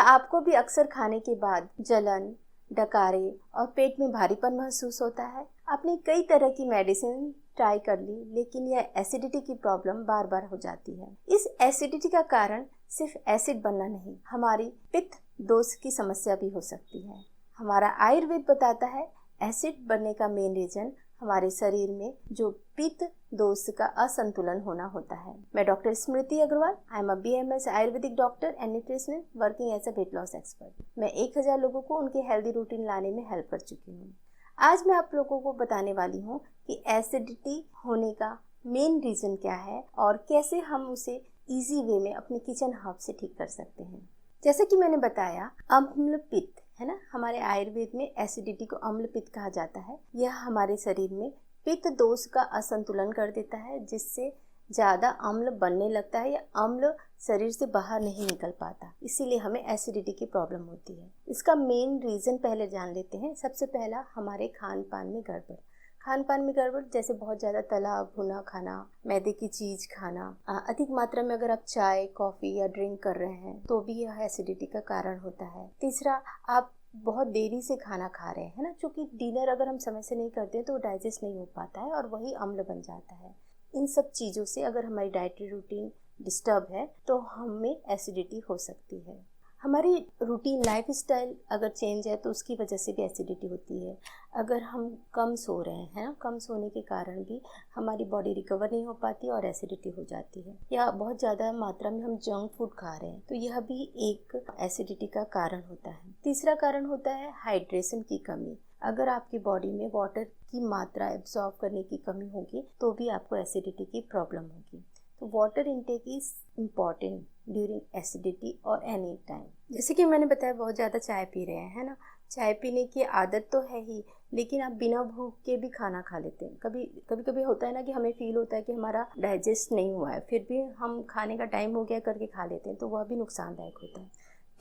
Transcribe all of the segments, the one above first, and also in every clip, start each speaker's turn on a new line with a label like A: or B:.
A: आपको भी अक्सर खाने के बाद जलन, डकारे और पेट में भारीपन महसूस होता है? आपने कई तरह की मेडिसिन ट्राई कर ली, लेकिन यह एसिडिटी की प्रॉब्लम बार बार हो जाती है। इस एसिडिटी का कारण सिर्फ एसिड बनना नहीं, हमारी पित्त दोष की समस्या भी हो सकती है। हमारा आयुर्वेद बताता है एसिड बनने का मेन रीजन हमारे शरीर में जो पित्त दोष का असंतुलन होना होता है। मैं doctor Smriti Agarwal, I am a BMS Ayurvedic doctor and nutritionist working as a weight loss expert. मैं 1000 लोगों को उनके हेल्दी रूटीन लाने में हेल्प कर चुकी हूँ। आज मैं आप लोगों को बताने वाली हूँ कि एसिडिटी होने का मेन रीजन क्या है और कैसे हम उसे इजी वे में अपने किचन हर्ब से ठीक कर सकते हैं। जैसे कि मैंने बताया, अम्ल पित्त है ना, हमारे आयुर्वेद में एसिडिटी को अम्ल पित्त कहा जाता है। यह हमारे शरीर में पित्त दोष का असंतुलन कर देता है, जिससे ज़्यादा अम्ल बनने लगता है या अम्ल शरीर से बाहर नहीं निकल पाता, इसीलिए हमें एसिडिटी की प्रॉब्लम होती है। इसका मेन रीज़न पहले जान लेते हैं। सबसे पहला, हमारे खान पान में गड़बड़। खान पान में गड़बड़ जैसे बहुत ज़्यादा तला भुना खाना, मैदे की चीज़ खाना, अधिक मात्रा में अगर आप चाय, कॉफ़ी या ड्रिंक कर रहे हैं तो भी यह एसिडिटी का कारण होता है। तीसरा, आप बहुत देरी से खाना खा रहे हैं ना, क्योंकि डिनर अगर हम समय से नहीं करते हैं तो डाइजेस्ट नहीं हो पाता है और वही अम्ल बन जाता है। इन सब चीज़ों से अगर हमारी डाइटरी रूटीन डिस्टर्ब है तो हमें एसिडिटी हो सकती है। हमारी रूटीन लाइफस्टाइल अगर चेंज है तो उसकी वजह से भी एसिडिटी होती है। अगर हम कम सो रहे हैं ना, कम सोने के कारण भी हमारी बॉडी रिकवर नहीं हो पाती और एसिडिटी हो जाती है। या बहुत ज़्यादा मात्रा में हम जंक फूड खा रहे हैं तो यह भी एक एसिडिटी का कारण होता है। तीसरा कारण होता है हाइड्रेशन की कमी। अगर आपकी बॉडी में वाटर की मात्रा एब्जॉर्ब करने की कमी होगी तो भी आपको एसिडिटी की प्रॉब्लम होगी। तो water intake is important during acidity और एनी टाइम। जैसे कि मैंने बताया, बहुत ज़्यादा चाय पी रहे हैं, है ना। चाय पीने की आदत तो है ही, लेकिन आप बिना भूख के भी खाना खा लेते हैं। कभी होता है ना कि हमें फील होता है कि हमारा डाइजेस्ट नहीं हुआ है, फिर भी हम खाने का टाइम हो गया करके खा लेते हैं, तो वह भी नुकसानदायक होता है।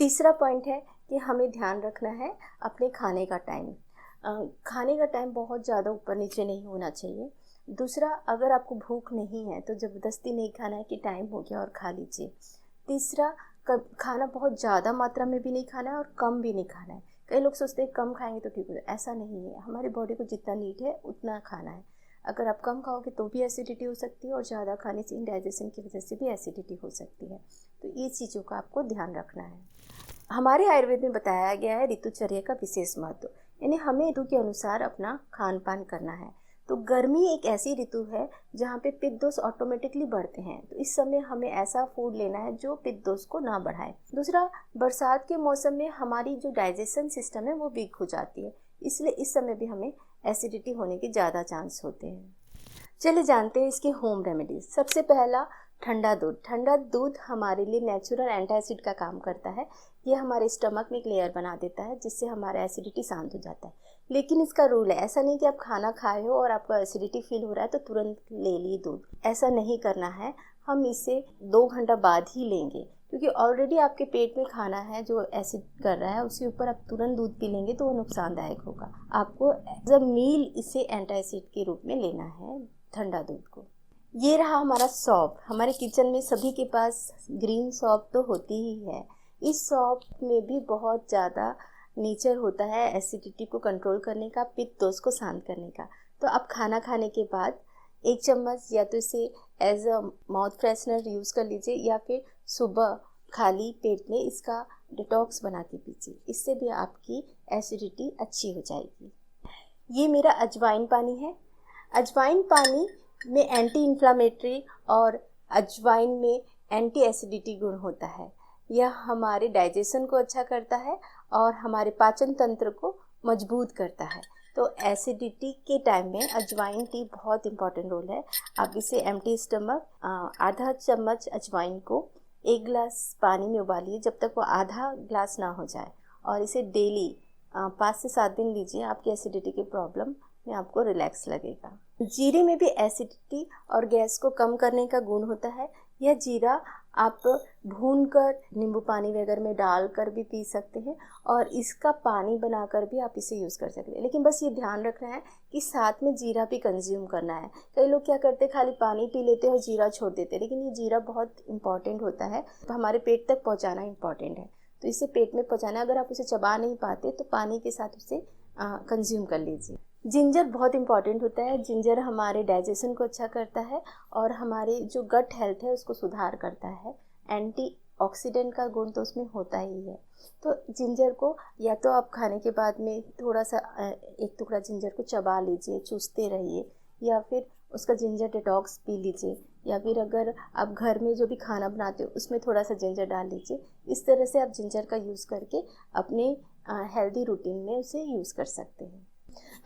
A: तीसरा पॉइंट है कि हमें ध्यान रखना है अपने खाने का टाइम। खाने का टाइम बहुत ज़्यादा ऊपर नीचे नहीं होना चाहिए। दूसरा, अगर आपको भूख नहीं है तो ज़बरदस्ती नहीं खाना है कि टाइम हो गया और खा लीजिए। तीसरा, खाना बहुत ज़्यादा मात्रा में भी नहीं खाना है और कम भी नहीं खाना है। कई लोग सोचते हैं कम खाएंगे तो ठीक हो जाए, ऐसा नहीं है। हमारी बॉडी को जितना नीड है उतना खाना है। अगर आप कम खाओगे तो भी एसिडिटी हो सकती है और ज़्यादा खाने से इंडाइजेशन की वजह से भी एसिडिटी हो सकती है। तो ये चीज़ों का आपको ध्यान रखना है। हमारे आयुर्वेद में बताया गया है ऋतुचर्या का विशेष महत्व, यानी हमें ऋतु के अनुसार अपना खान पान करना है। तो गर्मी एक ऐसी ऋतु है जहाँ पे पित्त दोष ऑटोमेटिकली बढ़ते हैं, तो इस समय हमें ऐसा फूड लेना है जो पित्त दोष को ना बढ़ाए। दूसरा, बरसात के मौसम में हमारी जो डाइजेशन सिस्टम है वो वीक हो जाती है, इसलिए इस समय भी हमें एसिडिटी होने के ज़्यादा चांस होते हैं। चलिए जानते हैं इसके होम रेमेडीज। सबसे पहला, ठंडा दूध। ठंडा दूध हमारे लिए नेचुरल एंटासिड का काम करता है। ये हमारे स्टमक में एक लेयर बना देता है जिससे हमारा एसिडिटी शांत हो जाता है। लेकिन इसका रूल है, ऐसा नहीं कि आप खाना खाए हो और आपको एसिडिटी फील हो रहा है तो तुरंत ले लिए दूध, ऐसा नहीं करना है। हम इसे 2 घंटा बाद ही लेंगे, क्योंकि ऑलरेडी आपके पेट में खाना है जो एसिड कर रहा है, उसके ऊपर आप तुरंत दूध पी लेंगे तो वो नुकसानदायक होगा। आपको एज अ मील इसे एंटासिड के रूप में लेना है, ठंडा दूध को। ये रहा हमारा सौंफ। हमारे किचन में सभी के पास ग्रीन सौंफ तो होती ही है। इस सौंफ में भी बहुत ज़्यादा नेचर होता है एसिडिटी को कंट्रोल करने का, पित्त दोष को शांत करने का। तो आप खाना खाने के बाद 1 चम्मच या तो इसे as a mouth freshener use कर लीजिए, या फिर सुबह खाली पेट में इसका डिटॉक्स बना के पीजिए। इससे भी आपकी एसिडिटी अच्छी हो जाएगी। ये मेरा अजवाइन पानी है। अजवाइन पानी में एंटी इन्फ्लामेटरी और अजवाइन में एंटी एसिडिटी गुण होता है। यह हमारे डाइजेशन को अच्छा करता है और हमारे पाचन तंत्र को मजबूत करता है। तो एसिडिटी के टाइम में अजवाइन टी बहुत इम्पॉर्टेंट रोल है। आप इसे एम्प्टी स्टमक आधा चम्मच अजवाइन को 1 गिलास पानी में उबालिए जब तक वो आधा ग्लास ना हो जाए, और इसे डेली 5 से 7 दिन लीजिए। आपकी एसिडिटी की प्रॉब्लम में आपको रिलैक्स लगेगा। जीरे में भी एसिडिटी और गैस को कम करने का गुण होता है। यह जीरा आप भूनकर नींबू पानी वगैरह में डालकर भी पी सकते हैं, और इसका पानी बनाकर भी आप इसे यूज़ कर सकते हैं। लेकिन बस ये ध्यान रखना है कि साथ में जीरा भी कंज्यूम करना है। कई लोग क्या करते हैं, खाली पानी पी लेते हैं और जीरा छोड़ देते हैं, लेकिन ये जीरा बहुत इंपॉर्टेंट होता है, तो हमारे पेट तक पहुँचाना इंपॉर्टेंट है। तो इसे पेट में पहुँचाना है। अगर आप उसे चबा नहीं पाते तो पानी के साथ उसे कंज्यूम कर लीजिए। जिंजर बहुत इंपॉर्टेंट होता है। जिंजर हमारे डाइजेशन को अच्छा करता है और हमारे जो गट हेल्थ है उसको सुधार करता है। एंटीऑक्सीडेंट का गुण तो उसमें होता ही है। तो जिंजर को या तो आप खाने के बाद में थोड़ा सा एक टुकड़ा जिंजर को चबा लीजिए, चूसते रहिए, या फिर उसका जिंजर डिटॉक्स पी लीजिए, या फिर अगर आप घर में जो भी खाना बनाते हो उसमें थोड़ा सा जिंजर डाल लीजिए। इस तरह से आप जिंजर का यूज़ करके अपने हेल्दी रूटीन में उसे यूज़ कर सकते हैं।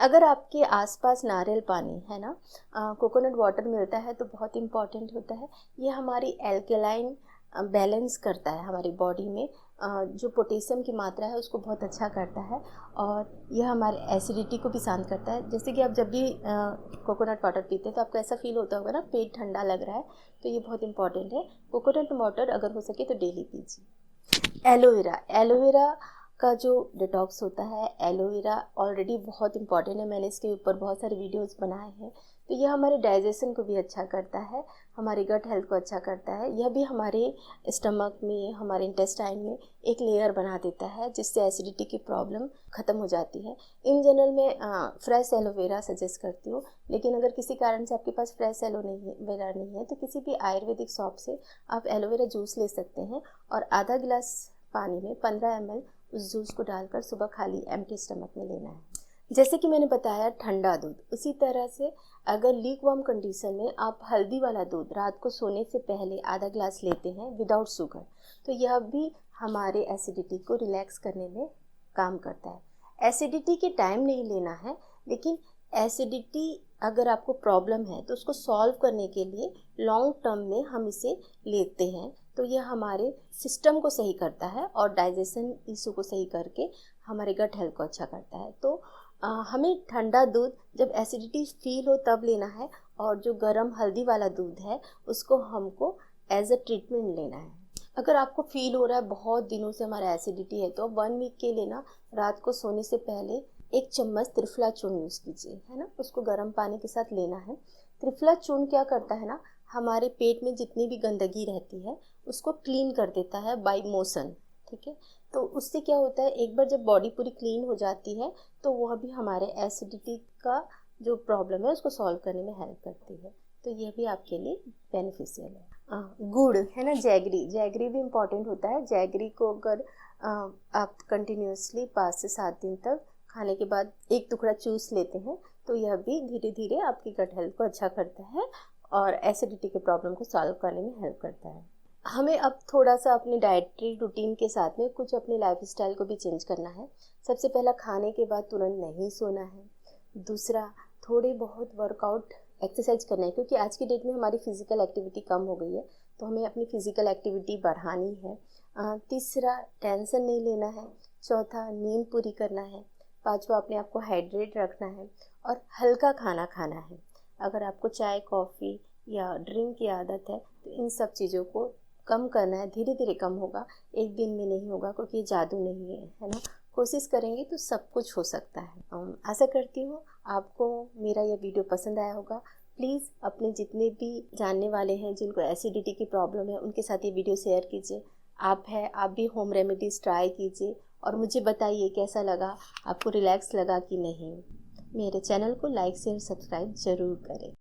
A: अगर आपके आसपास नारियल पानी है ना, कोकोनट वाटर मिलता है तो बहुत इम्पॉर्टेंट होता है। ये हमारी एल्कलाइन बैलेंस करता है हमारी बॉडी में, जो पोटेशियम की मात्रा है उसको बहुत अच्छा करता है, और यह हमारे एसिडिटी को भी शांत करता है। जैसे कि आप जब भी कोकोनट वाटर पीते हैं तो आपको ऐसा फील होता होगा ना, पेट ठंडा लग रहा है, तो ये बहुत इंपॉर्टेंट है। कोकोनट वाटर अगर हो सके तो डेली पीजिए। एलोवेरा का जो डिटॉक्स होता है, एलोवेरा ऑलरेडी बहुत इंपॉर्टेंट है। मैंने इसके ऊपर बहुत सारे वीडियोस बनाए हैं। तो यह हमारे डाइजेशन को भी अच्छा करता है, हमारे गट हेल्थ को अच्छा करता है। यह भी हमारे स्टमक में, हमारे इंटेस्टाइन में एक लेयर बना देता है, जिससे एसिडिटी की प्रॉब्लम ख़त्म हो जाती है। इन जनरल मैं फ्रेश एलोवेरा सजेस्ट करती हूँ, लेकिन अगर किसी कारण से आपके पास फ्रेश एलोवेरा नहीं है तो किसी भी आयुर्वेदिक शॉप से आप एलोवेरा जूस ले सकते हैं, और आधा गिलास पानी में 15 ml उस जूस को डालकर सुबह खाली एम्प्टी स्टमक में लेना है। जैसे कि मैंने बताया ठंडा दूध, उसी तरह से अगर लीक वार्म कंडीशन में आप हल्दी वाला दूध रात को सोने से पहले आधा ग्लास लेते हैं विदाउट शुगर, तो यह भी हमारे एसिडिटी को रिलैक्स करने में काम करता है। एसिडिटी के टाइम नहीं लेना है, लेकिन एसिडिटी अगर आपको प्रॉब्लम है तो उसको सॉल्व करने के लिए लॉन्ग टर्म में हम इसे लेते हैं, तो यह हमारे सिस्टम को सही करता है और डाइजेशन इशू को सही करके हमारे गट हेल्थ को अच्छा करता है। तो हमें ठंडा दूध जब एसिडिटी फील हो तब लेना है, और जो गर्म हल्दी वाला दूध है उसको हमको एज अ ट्रीटमेंट लेना है। अगर आपको फील हो रहा है बहुत दिनों से हमारा एसिडिटी है, तो 1 वीक के लिए ना रात को सोने से पहले 1 चम्मच त्रिफला चूर्ण यूज़ कीजिए, है ना, उसको गर्म पानी के साथ लेना है। त्रिफला चूर्ण क्या करता है ना, हमारे पेट में जितनी भी गंदगी रहती है उसको क्लीन कर देता है बाय मोशन, ठीक है। तो उससे क्या होता है, एक बार जब बॉडी पूरी क्लीन हो जाती है तो वह भी हमारे एसिडिटी का जो प्रॉब्लम है उसको सॉल्व करने में हेल्प करती है। तो यह भी आपके लिए बेनिफिशियल है। गुड़ है ना, जैगरी भी इम्पॉर्टेंट होता है। जैगरी को अगर आप कंटिन्यूसली 5 से 7 दिन तक खाने के बाद 1 टुकड़ा चूस लेते हैं तो यह भी धीरे धीरे आपकी गट हेल्थ को अच्छा करता है और एसिडिटी के प्रॉब्लम को सॉल्व करने में हेल्प करता है। हमें अब थोड़ा सा अपनी डाइटरी रूटीन के साथ में कुछ अपने लाइफस्टाइल को भी चेंज करना है। सबसे पहला, खाने के बाद तुरंत नहीं सोना है। दूसरा, थोड़ी बहुत वर्कआउट एक्सरसाइज करना है, क्योंकि आज की डेट में हमारी फिज़िकल एक्टिविटी कम हो गई है, तो हमें अपनी फिज़िकल एक्टिविटी बढ़ानी है। तीसरा, टेंशन नहीं लेना है। चौथा, नींद पूरी करना है। पाँचवा, अपने आप को हाइड्रेट रखना है और हल्का खाना खाना है। अगर आपको चाय, कॉफ़ी या ड्रिंक की आदत है तो इन सब चीज़ों को कम करना है। धीरे धीरे कम होगा, एक दिन में नहीं होगा, क्योंकि ये जादू नहीं है ना। कोशिश करेंगे तो सब कुछ हो सकता है। आशा करती हूँ आपको मेरा यह वीडियो पसंद आया होगा। प्लीज़ अपने जितने भी जानने वाले हैं जिनको एसिडिटी की प्रॉब्लम है उनके साथ ये वीडियो शेयर कीजिए। आप भी होम रेमेडीज़ ट्राई कीजिए और मुझे बताइए कैसा लगा, आपको रिलैक्स लगा कि नहीं। मेरे चैनल को लाइक शेयर सब्सक्राइब ज़रूर करें।